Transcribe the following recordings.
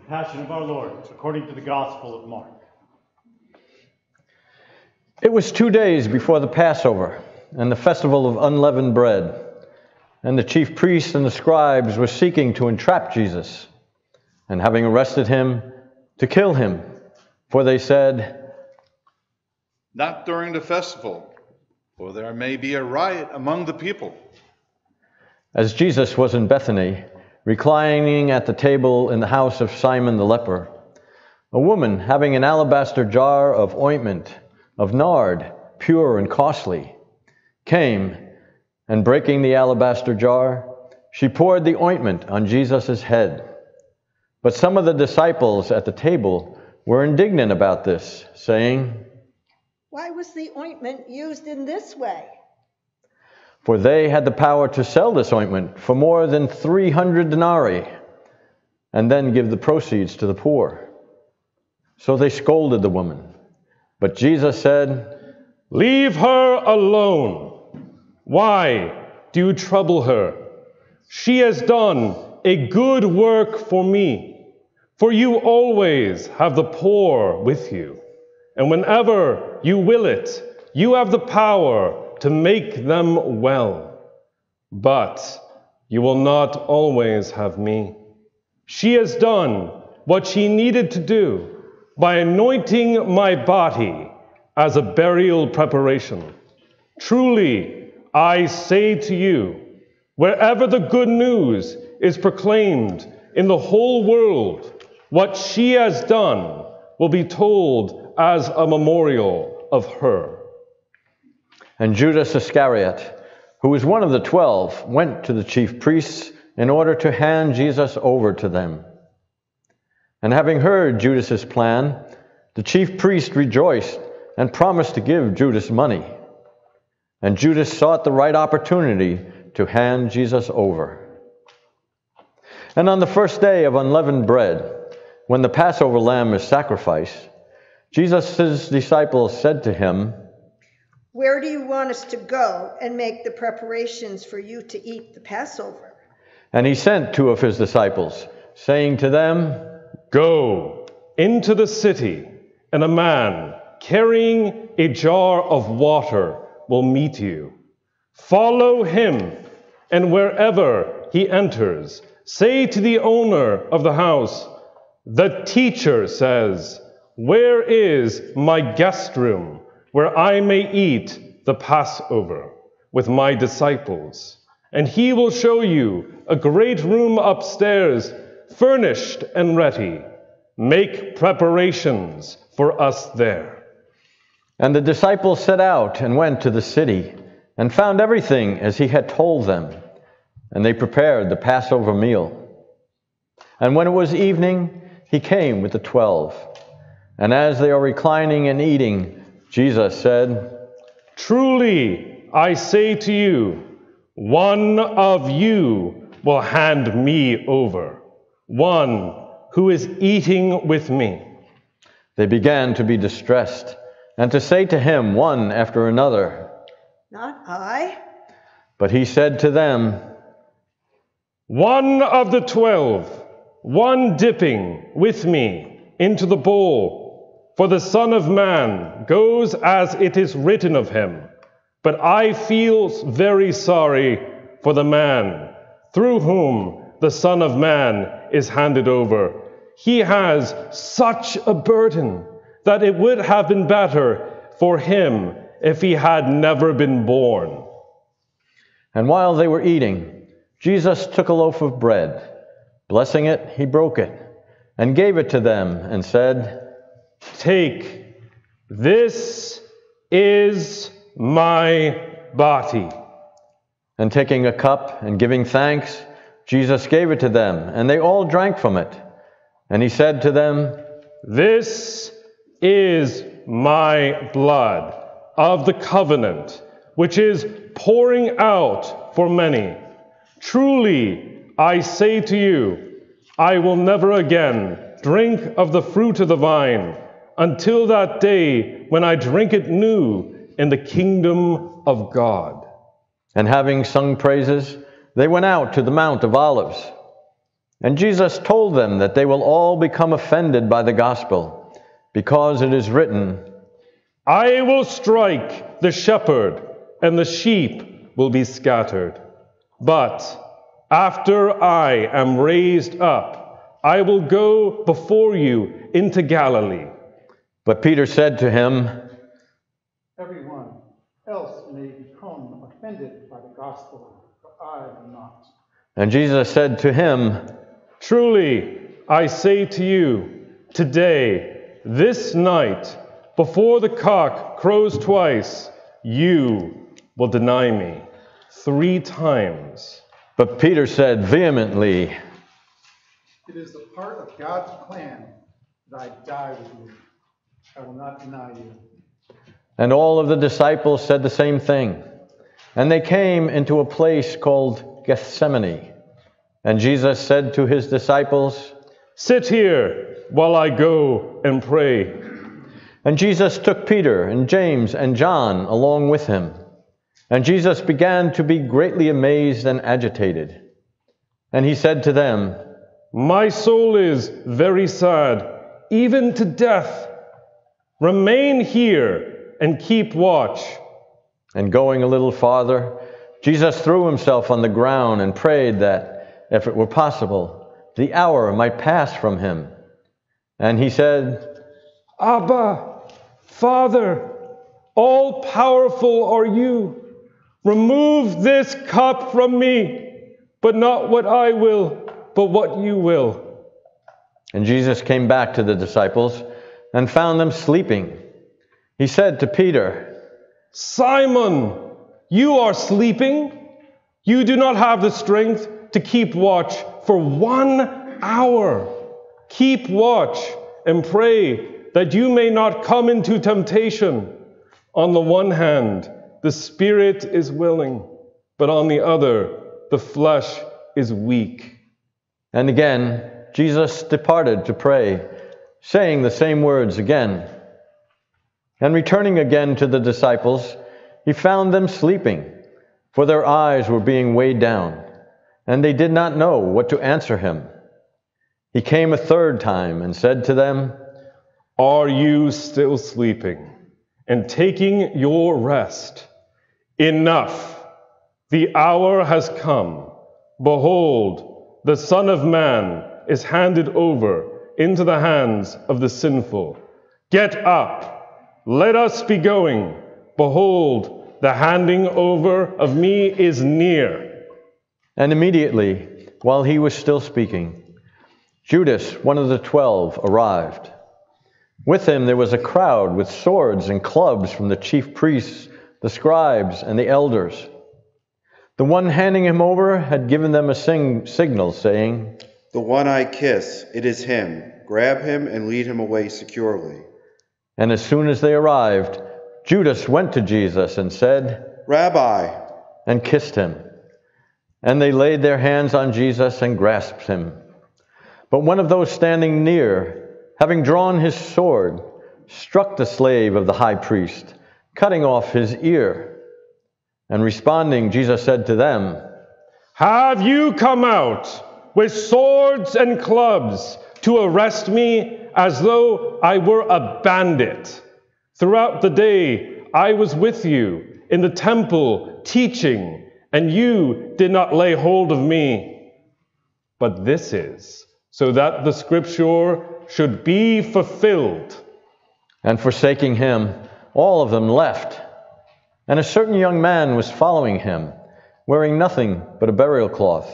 Passion of our Lord, according to the Gospel of Mark. It was 2 days before the Passover and the festival of unleavened bread, and the chief priests and the scribes were seeking to entrap Jesus, and having arrested him, to kill him. For they said, "Not during the festival, for there may be a riot among the people." As Jesus was in Bethany, reclining at the table in the house of Simon the leper, a woman having an alabaster jar of ointment of nard, pure and costly, came, and breaking the alabaster jar, she poured the ointment on Jesus' head. But some of the disciples at the table were indignant about this, saying, "Why was the ointment used in this way?" For they had the power to sell this ointment for more than 300 denarii, and then give the proceeds to the poor. So they scolded the woman. But Jesus said, "Leave her alone. Why do you trouble her? She has done a good work for me. For you always have the poor with you, and whenever you will it, you have the power to make them well. But you will not always have me. She has done what she needed to do by anointing my body as a burial preparation. Truly, I say to you, wherever the good news is proclaimed in the whole world, what she has done will be told as a memorial of her." And Judas Iscariot, who was one of the 12, went to the chief priests in order to hand Jesus over to them. And having heard Judas's plan, the chief priest rejoiced and promised to give Judas money. And Judas sought the right opportunity to hand Jesus over. And on the first day of unleavened bread, when the Passover lamb is sacrificed, Jesus' disciples said to him, "Where do you want us to go and make the preparations for you to eat the Passover?" And he sent 2 of his disciples, saying to them, "Go into the city, and a man carrying a jar of water will meet you. Follow him, and wherever he enters, say to the owner of the house, 'The teacher says, where is my guest room, where I may eat the Passover with my disciples? And he will show you a great room upstairs, furnished and ready. Make preparations for us there.'" And the disciples set out and went to the city, and found everything as he had told them. And they prepared the Passover meal. And when it was evening, he came with the 12. And as they are reclining and eating, Jesus said, "Truly, I say to you, one of you will hand me over, one who is eating with me." They began to be distressed, and to say to him one after another, "Not I." But he said to them, "One of the 12, one dipping with me into the bowl. For the Son of Man goes as it is written of him. But I feel very sorry for the man through whom the Son of Man is handed over. He has such a burden that it would have been better for him if he had never been born." And while they were eating, Jesus took a loaf of bread. Blessing it, he broke it, and gave it to them, and said, "Take, this is my body." And taking a cup and giving thanks, Jesus gave it to them, and they all drank from it. And he said to them, "This is my blood of the covenant, which is pouring out for many. Truly, I say to you, I will never again drink of the fruit of the vine until that day when I drink it new in the kingdom of God." And having sung praises, they went out to the Mount of Olives. And Jesus told them that they will all become offended by the gospel, because it is written, I will strike the shepherd, and the sheep will be scattered. But after I am raised up, I will go before you into Galilee. But Peter said to him, Everyone else may become offended by the gospel, but I am not. And Jesus said to him, Truly, I say to you, today, this night, before the cock crows twice, you will deny me 3 times. But Peter said vehemently, It is the part of God's plan that I die with you. I will not deny you. And all of the disciples said the same thing. And they came into a place called Gethsemane. And Jesus said to his disciples, Sit here while I go and pray. And Jesus took Peter and James and John along with him. And Jesus began to be greatly amazed and agitated. And he said to them, My soul is very sad, even to death. Remain here and keep watch. And going a little farther, Jesus threw himself on the ground and prayed that, if it were possible, the hour might pass from him. And he said, Abba, Father, all-powerful are you. Remove this cup from me, but not what I will, but what you will. And Jesus came back to the disciples and found them sleeping. He said to Peter, Simon, you are sleeping? You do not have the strength to keep watch for 1 hour. Keep watch and pray that you may not come into temptation. On the one hand, the spirit is willing, but on the other, the flesh is weak. And again, Jesus departed to pray, saying the same words again. And returning again to the disciples, he found them sleeping, for their eyes were being weighed down, and they did not know what to answer him. He came a 3rd time and said to them, Are you still sleeping and taking your rest? Enough! The hour has come. Behold, the Son of Man is handed over into the hands of the sinful. Get up! Let us be going. Behold, the handing over of me is near. And immediately, while he was still speaking, Judas, one of the 12, arrived. With him there was a crowd with swords and clubs from the chief priests, the scribes, and the elders. The one handing him over had given them a signal, saying, The one I kiss, it is him. Grab him and lead him away securely. And as soon as they arrived, Judas went to Jesus and said, Rabbi, and kissed him. And they laid their hands on Jesus and grasped him. But one of those standing near, having drawn his sword, struck the slave of the high priest, cutting off his ear. And responding, Jesus said to them, Have you come out with swords and clubs to arrest me as though I were a bandit? Throughout the day I was with you in the temple teaching, and you did not lay hold of me. But this is so that the scripture should be fulfilled. And forsaking him, all of them left. And a certain young man was following him, wearing nothing but a burial cloth.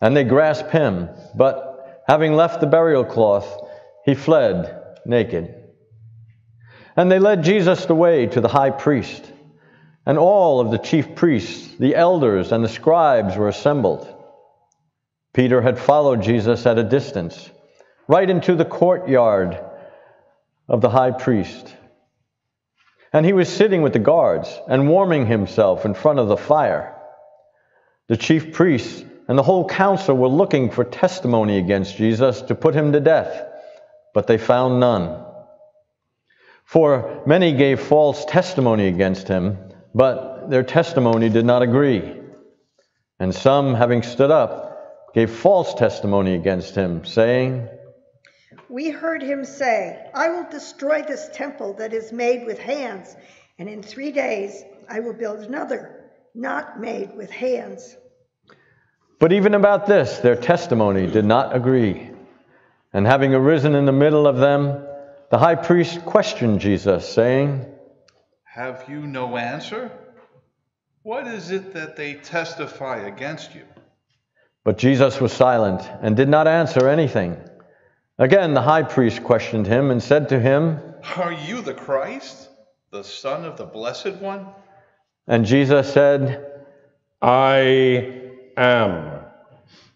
And they grasped him, but having left the burial cloth, he fled naked. And they led Jesus away to the high priest. And all of the chief priests, the elders, and the scribes were assembled. Peter had followed Jesus at a distance, right into the courtyard of the high priest. And he was sitting with the guards and warming himself in front of the fire. The chief priests and the whole council were looking for testimony against Jesus to put him to death, but they found none. For many gave false testimony against him, but their testimony did not agree. And some, having stood up, gave false testimony against him, saying, We heard him say, I will destroy this temple that is made with hands, and in 3 days I will build another, not made with hands. But even about this, their testimony did not agree. And having arisen in the middle of them, the high priest questioned Jesus, saying, Have you no answer? What is it that they testify against you? But Jesus was silent and did not answer anything. Again, the high priest questioned him and said to him, Are you the Christ, the Son of the Blessed One? And Jesus said, I am.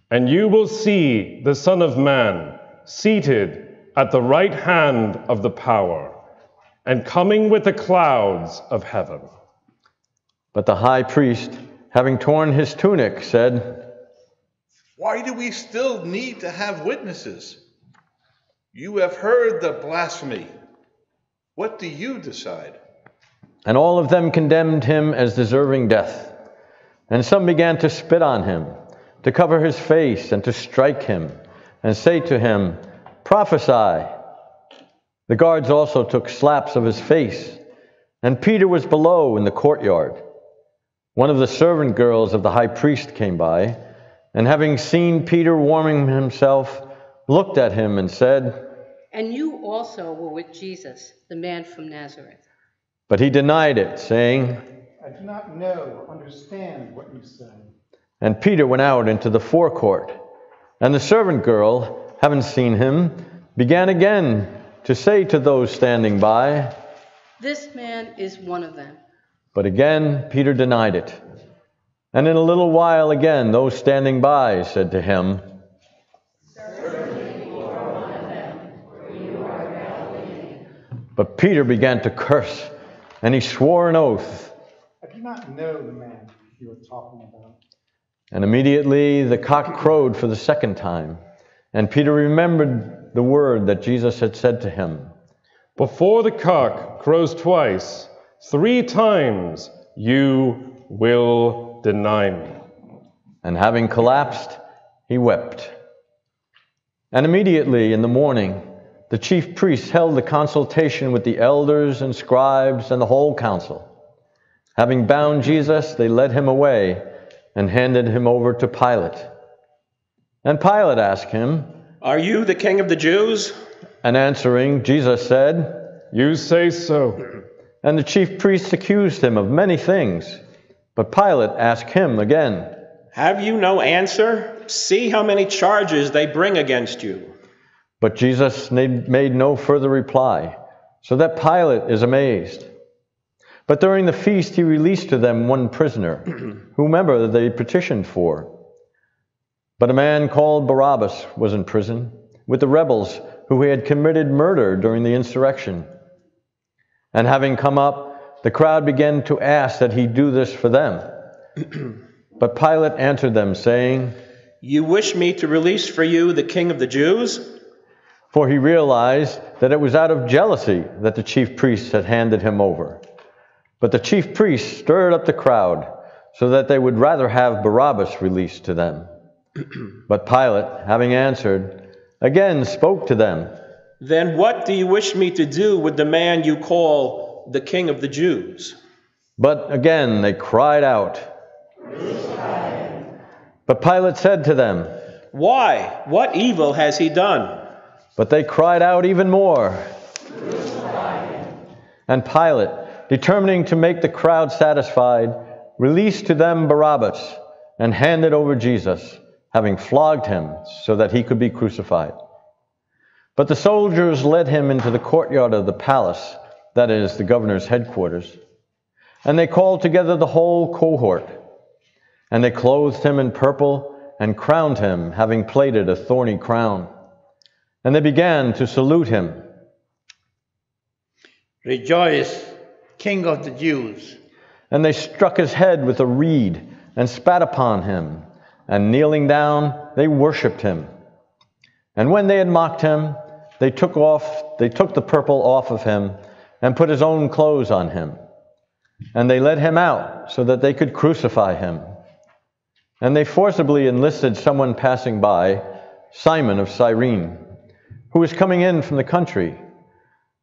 And you will see the Son of Man seated at the right hand of the power, and coming with the clouds of heaven. But the high priest, having torn his tunic, said, Why do we still need to have witnesses? You have heard the blasphemy. What do you decide? And all of them condemned him as deserving death. And some began to spit on him, to cover his face, and to strike him, and say to him, Prophesy. The guards also took slaps of his face, and Peter was below in the courtyard. One of the servant girls of the high priest came by, and having seen Peter warming himself, looked at him and said, And you also were with Jesus, the man from Nazareth. But he denied it, saying, I do not know, understand what you say. And Peter went out into the forecourt. And the servant girl, having seen him, began again to say to those standing by, This man is one of them. But again Peter denied it. And in a little while again those standing by said to him, Certainly you are one of them, for you are Galilean. But Peter began to curse, and he swore an oath. I do not know the man you are talking about. And immediately the cock crowed for the second time, and Peter remembered the word that Jesus had said to him, Before the cock crows twice, 3 times you will deny me. And having collapsed, he wept. And immediately in the morning, the chief priests held a consultation with the elders and scribes and the whole council. Having bound Jesus, they led him away and handed him over to Pilate. And Pilate asked him, Are you the king of the Jews? And answering, Jesus said, You say so. And the chief priests accused him of many things. But Pilate asked him again, Have you no answer? See how many charges they bring against you. But Jesus made no further reply, so that Pilate is amazed. But during the feast he released to them one prisoner, whomever they petitioned for. But a man called Barabbas was in prison with the rebels who had committed murder during the insurrection. And having come up, the crowd began to ask that he do this for them. But Pilate answered them, saying, You wish me to release for you the king of the Jews? For he realized that it was out of jealousy that the chief priests had handed him over. But the chief priests stirred up the crowd so that they would rather have Barabbas released to them. But Pilate, having answered, again spoke to them. Then what do you wish me to do with the man you call the king of the Jews? But again they cried out. But Pilate said to them, Why? What evil has he done? But they cried out even more. And Pilate, determining to make the crowd satisfied, released to them Barabbas and handed over Jesus, having flogged him so that he could be crucified. But the soldiers led him into the courtyard of the palace, that is, the governor's headquarters. And they called together the whole cohort. And they clothed him in purple and crowned him, having plaited a thorny crown. And they began to salute him. Rejoice, King of the Jews. And they struck his head with a reed and spat upon him. And kneeling down, they worshipped him. And when they had mocked him, they took the purple off of him and put his own clothes on him. And they led him out so that they could crucify him. and they forcibly enlisted someone passing by, Simon of Cyrene, who was coming in from the country,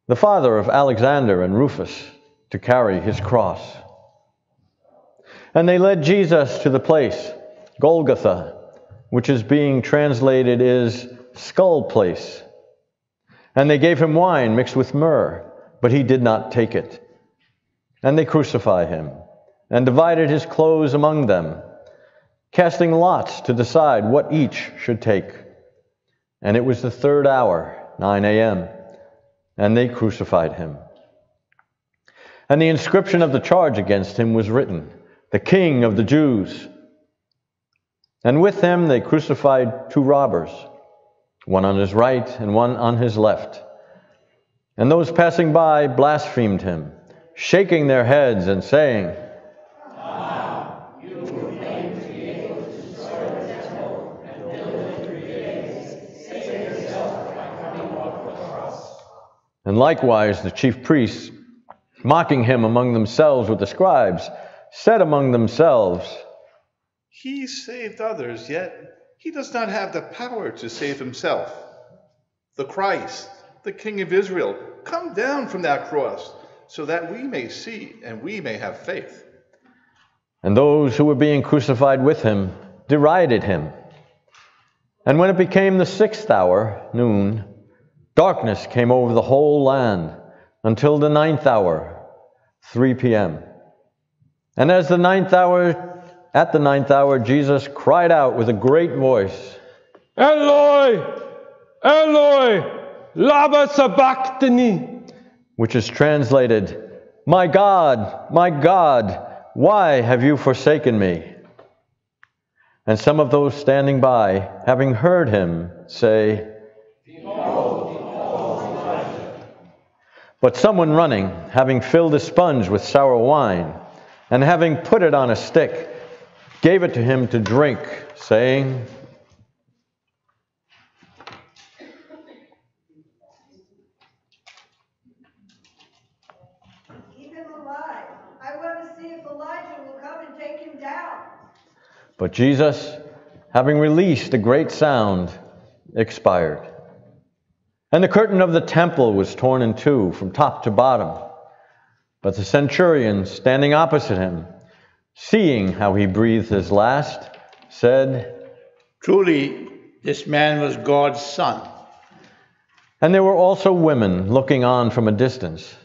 the father of Alexander and Rufus, to carry his cross. And they led Jesus to the place, Golgotha, which is being translated is skull place. And they gave him wine mixed with myrrh, but he did not take it. And they crucified him, and divided his clothes among them, casting lots to decide what each should take. And it was the 3rd hour, 9 a.m., and they crucified him. And the inscription of the charge against him was written, "The King of the Jews." And with him they crucified 2 robbers, one on his right and one on his left. And those passing by blasphemed him, shaking their heads and saying, and likewise the chief priests, mocking him among themselves with the scribes, said among themselves, He saved others, yet he does not have the power to save himself. The Christ, the King of Israel, come down from that cross, so that we may see and we may have faith. And those who were being crucified with him derided him. And when it became the 6th hour, noon, darkness came over the whole land until the 9th hour, 3 p.m. And at the 9th hour, Jesus cried out with a great voice, "Eloi, Eloi, lama sabachthani," which is translated, my God, why have you forsaken me?" And some of those standing by, having heard him, say, but someone running, having filled a sponge with sour wine, and having put it on a stick, gave it to him to drink, saying, Keep him alive. I want to see if Elijah will come and take him down. But Jesus, having released a great sound, expired. And the curtain of the temple was torn in 2 from top to bottom. But the centurion, standing opposite him, seeing how he breathed his last, said, Truly, this man was God's son. And there were also women looking on from a distance.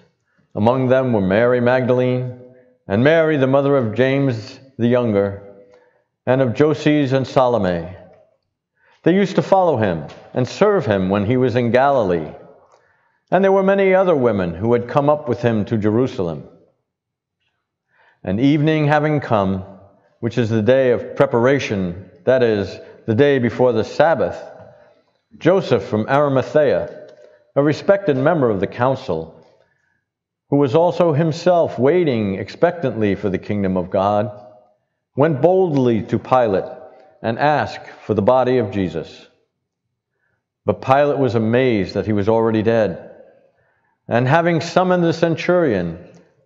Among them were Mary Magdalene, and Mary, the mother of James the younger, and of Joses and Salome. They used to follow him and serve him when he was in Galilee. And there were many other women who had come up with him to Jerusalem. And evening having come, which is the day of preparation, that is, the day before the Sabbath, Joseph from Arimathea, a respected member of the council, who was also himself waiting expectantly for the kingdom of God, went boldly to Pilate and asked for the body of Jesus. But Pilate was amazed that he was already dead, and having summoned the centurion,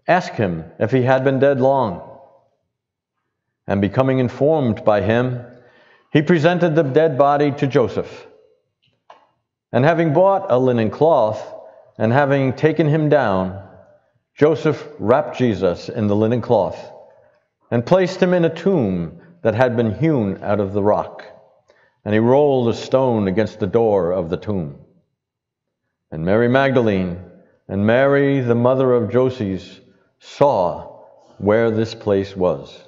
asked him if he had been dead long. And becoming informed by him, he presented the dead body to Joseph. And having bought a linen cloth, and having taken him down, Joseph wrapped Jesus in the linen cloth, and placed him in a tomb that had been hewn out of the rock. And he rolled a stone against the door of the tomb. And Mary Magdalene and Mary, the mother of Joses, saw where this place was,